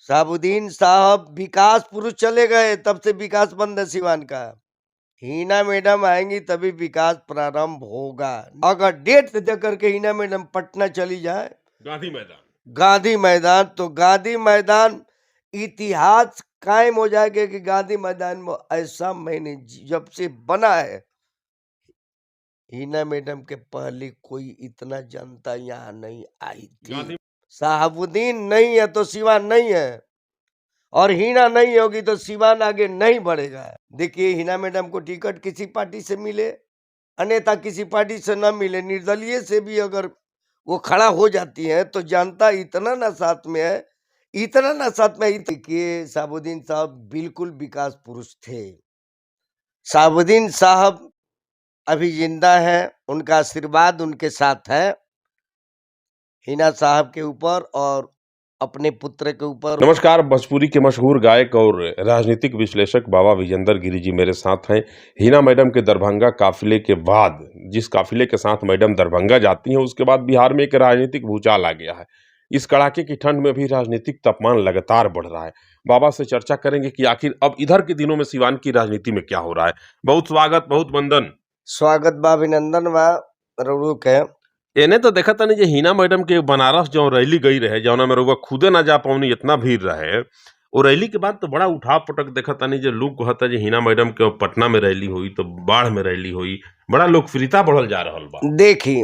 साबुद्दीन साहब विकास पुरुष चले गए, तब से विकास बंद है सिवान का। हिना मैडम आएंगी तभी विकास प्रारंभ होगा। अगर डेट दे करके हिना मैडम पटना चली जाए गांधी मैदान तो गांधी मैदान इतिहास कायम हो जाएगा कि गांधी मैदान में ऐसा मैंने जब से बना है, हिना मैडम के पहले कोई इतना जनता यहाँ नहीं आई थी। साहबुद्दीन नहीं है तो सिवान नहीं है, और हिना नहीं होगी तो सिवान आगे नहीं बढ़ेगा। देखिए, हिना मैडम को टिकट किसी पार्टी से मिले, अन्यथा किसी पार्टी से न मिले, निर्दलीय से भी अगर वो खड़ा हो जाती है तो जनता इतना ना साथ में है, इतना ना साथ में। देखिए, साबुद्दीन साहब बिल्कुल विकास पुरुष थे। साबुद्दीन साहब अभी जिंदा है, उनका आशीर्वाद उनके साथ है हिना साहब के ऊपर और अपने पुत्र के ऊपर। नमस्कार, भोजपुरी के मशहूर गायक और राजनीतिक विश्लेषक बाबा विजेंद्र गिरी जी मेरे साथ हैं। हिना मैडम के दरभंगा काफिले के बाद, जिस काफिले के साथ मैडम दरभंगा जाती हैं, उसके बाद बिहार में एक राजनीतिक भूचाल आ गया है। इस कड़ाके की ठंड में भी राजनीतिक तापमान लगातार बढ़ रहा है। बाबा से चर्चा करेंगे कि आखिर अब इधर के दिनों में सिवान की राजनीति में क्या हो रहा है। बहुत स्वागत, बहुत वंदन। स्वागत बा, अभिनंदन बा, रुक है। एने तो देखा था नहीं जे हिना मैडम के बनारस जो रैली गई रहे, जौना में रउआ खुदे ना जा पाऊनी, इतना भीड़ रहे। वो रैली के बाद तो बड़ा उठा पटक देखा था नहीं जे लोग कहता जे हिना मैडम के पटना में रैली हुई तो बाढ़ में रैली हुई, बड़ा लोकप्रियता बढ़ल जा रहल बा। देखी,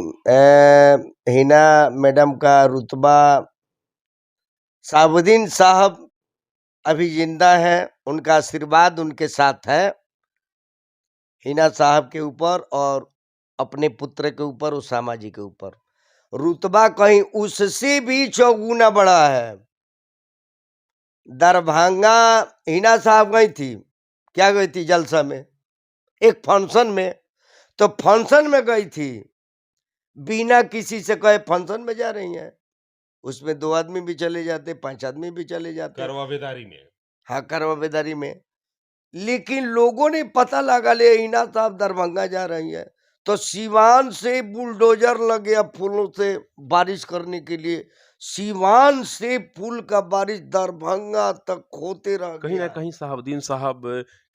हिना मैडम का रुतबा, साबुद्दीन साहब अभी जिंदा है, उनका आशीर्वाद उनके साथ है हिना साहब के ऊपर और अपने पुत्र के ऊपर, उसामा जी के ऊपर। रुतबा कहीं उससे भी चौगुना बड़ा है। दरभंगा हिना साहब गई थी, क्या गई थी? जलसा में, एक फंक्शन में। तो फंक्शन में गई थी, बिना किसी से कहे फंक्शन में जा रही हैं। उसमें 2 आदमी भी चले जाते, 5 आदमी भी चले जाते, करवावेदारी में। हाँ, करवावेदारी में। लेकिन लोगों ने पता लगा ले हिना साहब दरभंगा जा रही है, तो सिवान से बुलडोजर लग गया फूलों से बारिश करने के लिए। सिवान से फूल का बारिश दरभंगा तक होते रह कहीं ना गया। कहीं साहबुद्दीन साहब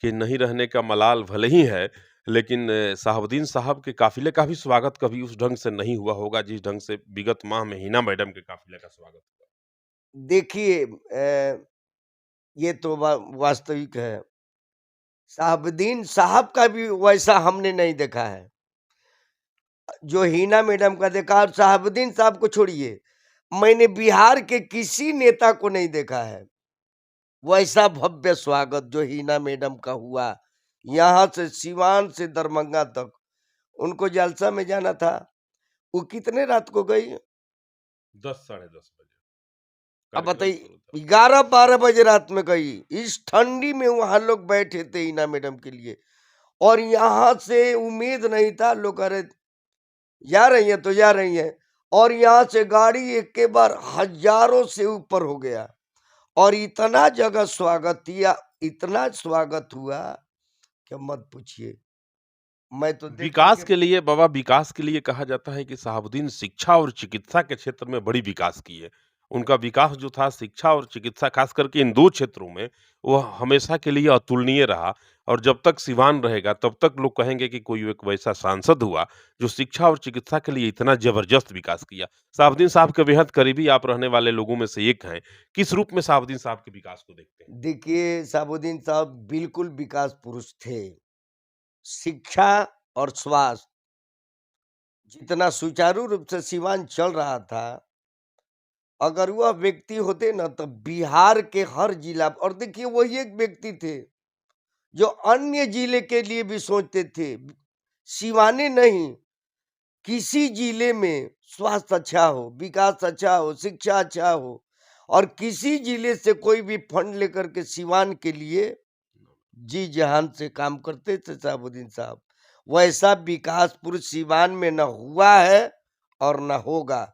के नहीं रहने का मलाल भले ही है, लेकिन साहबुद्दीन साहब के काफिले का भी स्वागत कभी उस ढंग से नहीं हुआ होगा जिस ढंग से विगत माह में हिना मैडम के काफिले का स्वागत हुआ। देखिए, ये तो वास्तविक है। साहबुद्दीन साहब का भी वैसा हमने नहीं देखा है जो हिना मैडम का देखा। और साहबुद्दीन साहब को छोड़िए, मैंने बिहार के किसी नेता को नहीं देखा है वैसा भव्य स्वागत जो हिना मैडम का हुआ। यहाँ से सिवान से दरभंगा तक उनको जलसा में जाना था। वो कितने रात को गई? 10 साढ़े 10 बजे। अब कार्यक्रम बताइए, शुरू था। 11-12 बजे रात में गई। इस ठंडी में वहां लोग बैठे थे हिना मैडम के लिए, और यहाँ से उम्मीद नहीं था। लोग अरे जा रही है तो जा रही है, और यहाँ से गाड़ी एक के बार हजारों से ऊपर हो गया, और इतना जगह स्वागत किया, इतना स्वागत हुआ कि मत पूछिए। मैं तो देख विकास करके के लिए, बाबा विकास के लिए कहा जाता है कि साहबुद्दीन शिक्षा और चिकित्सा के क्षेत्र में बड़ी विकास की है। उनका विकास जो था शिक्षा और चिकित्सा, खास करके इन 2 क्षेत्रों में, वो हमेशा के लिए अतुलनीय रहा। और जब तक सिवान रहेगा तब तक लोग कहेंगे कि कोई एक वैसा सांसद हुआ जो शिक्षा और चिकित्सा के लिए इतना जबरदस्त विकास किया। साहबुद्दीन साहब के बेहद करीबी आप रहने वाले लोगों में से एक हैं। किस रूप में साहबुद्दीन साहब के विकास को देखते हैं? देखिए, साबुद्दीन साहब बिल्कुल विकास पुरुष थे। शिक्षा और स्वास्थ्य जितना सुचारू रूप से सिवान चल रहा था, अगर वह व्यक्ति होते ना तो बिहार के हर जिला, और देखिए वही एक व्यक्ति थे जो अन्य जिले के लिए भी सोचते थे। सिवाने नहीं, किसी जिले में स्वास्थ्य अच्छा हो, विकास अच्छा हो, शिक्षा अच्छा हो, और किसी जिले से कोई भी फंड लेकर के सिवान के लिए जी जहान से काम करते थे साबुद्दीन साहब। वैसा विकास पूरे सिवान में न हुआ है और न होगा,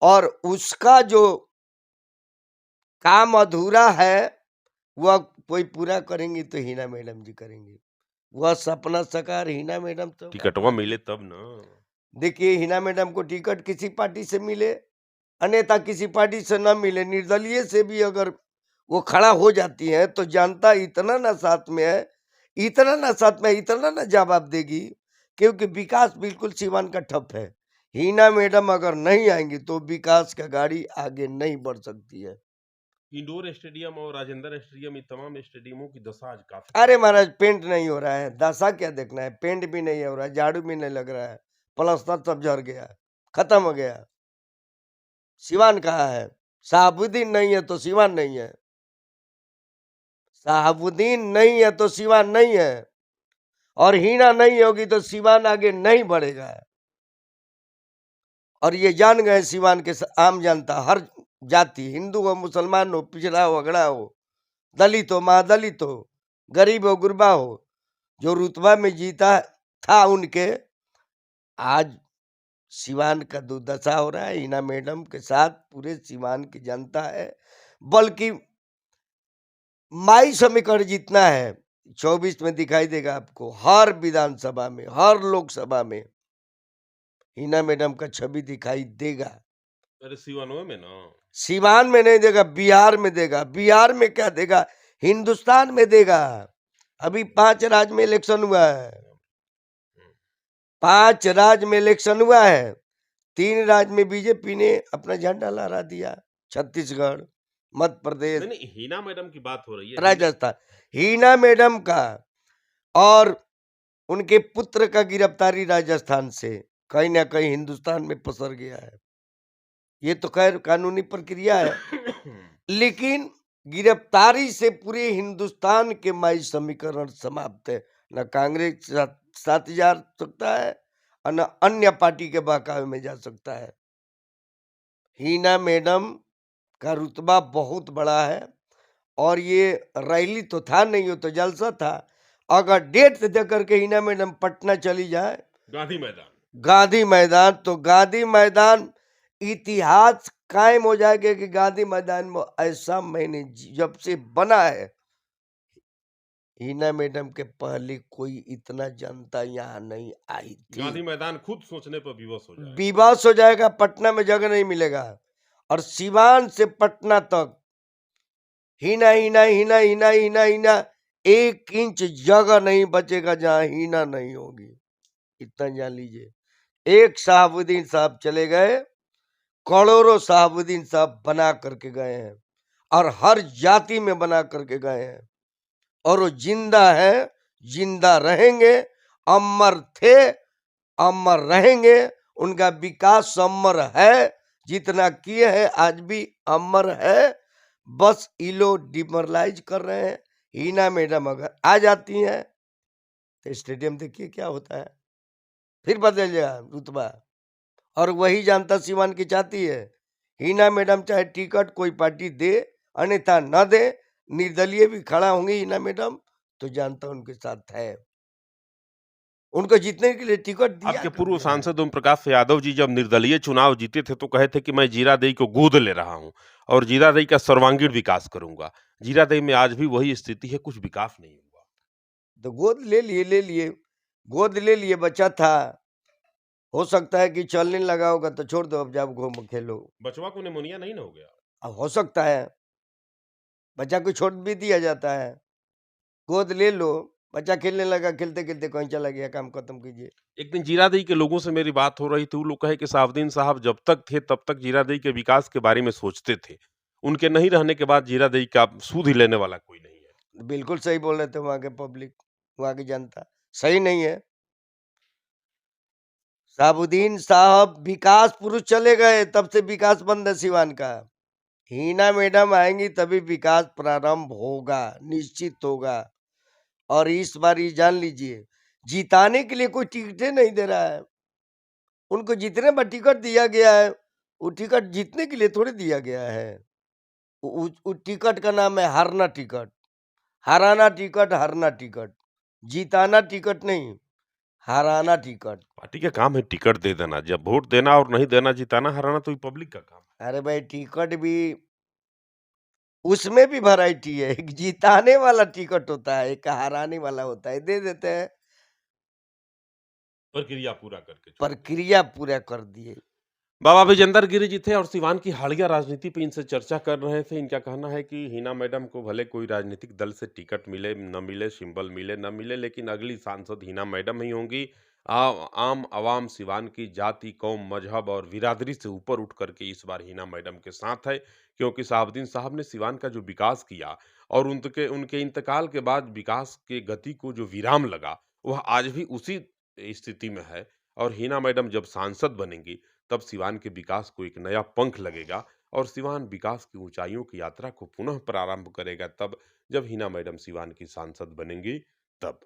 और उसका जो काम अधूरा है वह कोई पूरा करेंगी तो हिना मैडम जी करेंगी। वह सपना साकार हिना मैडम तो टिकटवा मिले तब ना। देखिए, हिना मैडम को टिकट किसी पार्टी से मिले, अन्यथा किसी पार्टी से न मिले, निर्दलीय से भी अगर वो खड़ा हो जाती है तो जनता इतना ना साथ में है, इतना ना साथ में है, इतना ना जवाब देगी, क्योंकि विकास बिल्कुल सीवान का ठप है। हिना मैडम अगर नहीं आएंगी तो विकास का गाड़ी आगे नहीं बढ़ सकती है। इंडोर स्टेडियम और राजेंद्र स्टेडियम, ये तमाम स्टेडियमों की दशा आज काफी अरे खराब है। महाराज, पेंट नहीं हो रहा है, दशा क्या देखना है, पेंट भी नहीं हो रहा है, झाड़ू भी नहीं लग रहा है, प्लास्टर सब झड़ गया, खत्म हो गया। सिवान कहाँ है? शहाबुद्दीन नहीं है तो सिवान नहीं है, शहाबुद्दीन नहीं है तो सिवान नहीं है, और हीना नहीं होगी तो सिवान आगे नहीं बढ़ेगा। और ये जान गए सिवान के आम जनता, हर जाति, हिंदू हो, मुसलमान हो, पिछड़ा हो, अगड़ा हो, दलित हो, महादलित हो, गरीब हो, गुरबा हो, जो रुतबा में जीता था उनके, आज सिवान का दुर्दशा हो रहा है। हिना मैडम के साथ पूरे सिवान की जनता है, बल्कि माई समीकरण जितना है 24 में दिखाई देगा आपको, हर विधानसभा में, हर लोकसभा में हिना मैडम का छवि दिखाई देगा। अरे सिवानवे में ना, सिवान में नहीं देगा, बिहार में देगा। बिहार में क्या देगा, हिंदुस्तान में देगा। अभी 5 राज्य में इलेक्शन हुआ है, 5 राज्य में इलेक्शन हुआ है, 3 राज्य में बीजेपी ने अपना झंडा लहरा दिया, छत्तीसगढ़, मध्य प्रदेश, नहीं नहीं, हिना मैडम की बात हो रही है। राजस्थान। हिना मैडम का और उनके पुत्र का गिरफ्तारी राजस्थान से कहीं ना कहीं हिंदुस्तान में पसर गया है। ये तो खैर कानूनी प्रक्रिया है, लेकिन गिरफ्तारी से पूरे हिंदुस्तान के माई समीकरण समाप्त है। न कांग्रेस साथ जा सकता है और न अन्य पार्टी के बहकावे में जा सकता है। हिना मैडम का रुतबा बहुत बड़ा है, और ये रैली तो था नहीं, हो तो जलसा था। अगर डेट दे करके हिना मैडम पटना चली जाए, गांधी मैदान, गांधी मैदान, तो गांधी मैदान इतिहास कायम हो जाएगा कि गांधी मैदान में ऐसा मैंने जब से बना है, हिना मैडम के पहले कोई इतना जनता यहाँ नहीं आई थी। गांधी मैदान खुद सोचने पर विवश हो जाएगा। विवास हो जाएगा, पटना में जगह नहीं मिलेगा। और सिवान से पटना तक हिना हिना हिना हिना हिना हिना, 1 इंच जगह नहीं बचेगा जहां हिना नहीं होगी, इतना जान लीजिए। एक शहाबुद्दीन साहब चले गए, करोड़ों शहाबुद्दीन साहब बना करके गए हैं, और हर जाति में बना करके गए हैं, और वो जिंदा है, जिंदा रहेंगे, अमर थे, अमर रहेंगे। उनका विकास अमर है, जितना किए हैं आज भी अमर है। बस ये लोग डिमोरलाइज कर रहे हैं। हिना मैडम अगर आ जाती हैं तो स्टेडियम देखिए क्या होता है, फिर बदल जाएगा रुतबा। और वही जनता सिवान की चाहती है। हिना मैडम चाहे टिकट कोई पार्टी दे, अन्यथा न दे, निर्दलीय भी खड़ा होंगे हिना मैडम, तो जनता उनके साथ है। उनको जीतने के लिए टिकट दिया आपके कर पूर्व दिया है। सांसद ओम प्रकाश यादव जी जब निर्दलीय चुनाव जीते थे तो कहे थे कि मैं जीरादेई को गोद ले रहा हूं और जीरादेई का सर्वांगीण विकास करूंगा। जीरादेई में आज भी वही स्थिति है, कुछ विकास नहीं हुआ। तो गोद ले लिए, ले लिए, गोद ले लिए, बच्चा था, हो सकता है कि चलने लगा होगा तो छोड़ दो, अब जाओ घूम खेलो। बचवा को निमोनिया नहीं ना हो गया? अब हो सकता है, बच्चा को छोड़ भी दिया जाता है, गोद ले लो, बच्चा खेलने लगा, खेलते खेलते कहीं चला गया, काम खत्म कीजिए। एक दिन जीरादेई के लोगों से मेरी बात हो रही थी, वो लोग कहे कि साहबुद्दीन साहब जब तक थे तब तक जीरादेई के विकास के बारे में सोचते थे। उनके नहीं रहने के बाद जीरादेई का सुध ही लेने वाला कोई नहीं है। बिल्कुल सही बोल रहे थे वहां के पब्लिक, वहां की जनता सही नहीं है। साबुद्दीन साहब विकास पुरुष चले गए, तब से विकास बंद है सिवान का। हिना मैडम आएंगी तभी विकास प्रारंभ होगा, निश्चित होगा। और इस बार ये जान लीजिए, जिताने के लिए कोई टिकटें नहीं दे रहा है। उनको जितने बार टिकट दिया गया है, वो टिकट जीतने के लिए थोड़ी दिया गया है। वो टिकट का नाम है हारना टिकट, हराना टिकट, हारना टिकट, जिताना टिकट नहीं, हराना टिकट। पार्टी का काम है टिकट दे देना, जब वोट देना और नहीं देना, जिताना हराना तो ये पब्लिक का काम है। अरे भाई, टिकट भी, उसमें भी वैरायटी है, एक जिताने वाला टिकट होता है, एक हराने वाला होता है, दे देते हैं, प्रक्रिया पूरा करके छोड़ देना। प्रक्रिया पूरा कर दिए। बाबा विजेंदर गिरी जी थे और सिवान की हालिया राजनीति पे इनसे चर्चा कर रहे थे। इनका कहना है कि हिना मैडम को भले कोई राजनीतिक दल से टिकट मिले, न मिले, सिंबल मिले, न मिले, लेकिन अगली सांसद हिना मैडम ही होंगी। आम आवाम सिवान की जाति, कौम, मजहब और बिरादरी से ऊपर उठ करके इस बार हिना मैडम के साथ है, क्योंकि शहाबुद्दीन साहब ने सिवान का जो विकास किया और उनके उनके इंतकाल के बाद विकास के गति को जो विराम लगा, वह आज भी उसी स्थिति में है। और हिना मैडम जब सांसद बनेंगी, तब सिवान के विकास को एक नया पंख लगेगा और सिवान विकास की ऊंचाइयों की यात्रा को पुनः प्रारंभ करेगा तब, जब हिना मैडम सिवान की सांसद बनेंगी तब।